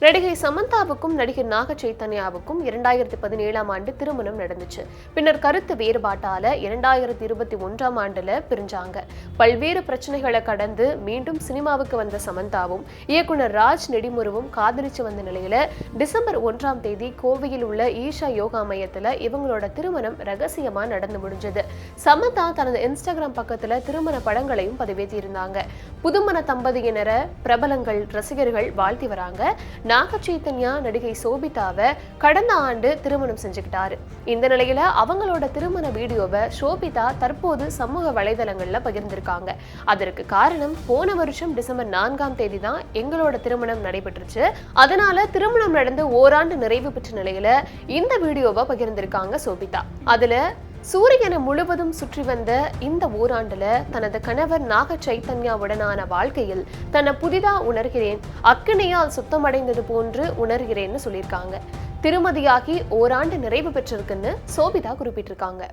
நடிகை சமந்தாவுக்கும் நடிகர் நாக சைத்தன்யாவுக்கும் 2017ஆம் ஆண்டு திருமணம் நடந்துச்சு. பின்னர் கருத்து வேறுபாட்டால 2021ஆம் ஆண்டுல பிரிஞ்சாங்க. பல்வேறு பிரச்சனைகளை கடந்து மீண்டும் சினிமாவுக்கு வந்த சமந்தாவும் இயக்குனர் ராஜ் நெடுமுருவும் காதலிச்சு வந்த நிலையில டிசம்பர் 1ஆம் தேதி கோவையில் உள்ள ஈஷா யோகா மையத்துல இவங்களோட திருமணம் ரகசியமா நடந்து முடிஞ்சது. சமந்தா தனது இன்ஸ்டாகிராம் பக்கத்துல திருமண படங்களையும் பதிவேற்றியிருந்தாங்க. புதுமண தம்பதியினரை பிரபலங்கள் ரசிகர்கள் வாழ்த்தி வராங்க. நாக சைத்தன்யா நடிகை சோபிதாவை கடந்த ஆண்டு திருமணம் செஞ்சுக்கிட்டாரு. இந்த நிலையில அவங்களோட திருமண வீடியோவை சோபிதா தற்போது சமூக வலைதளங்கள்ல பகிர்ந்திருக்காங்க. அதற்கு காரணம், போன வருஷம் டிசம்பர் 4ஆம் தேதி தான் எங்களோட திருமணம் நடைபெற்றுச்சு. அதனால திருமணம் நடந்து ஓராண்டு நிறைவு பெற்ற நிலையில இந்த வீடியோவை பகிர்ந்திருக்காங்க சோபிதா. அதுல சூரியனை முழுவதும் சுற்றி வந்த இந்த ஓராண்டுல தனது கணவர் நாக சைத்தன்யாவுடனான வாழ்க்கையில் தன்னை புதிதா உணர்கிறேன், அக்கினியால் சுத்தமடைந்தது போன்று உணர்கிறேன்னு சொல்லியிருக்காங்க. திருமதியாகி ஓராண்டு நிறைவு பெற்றிருக்குன்னு சோபிதா குறிப்பிட்டிருக்காங்க.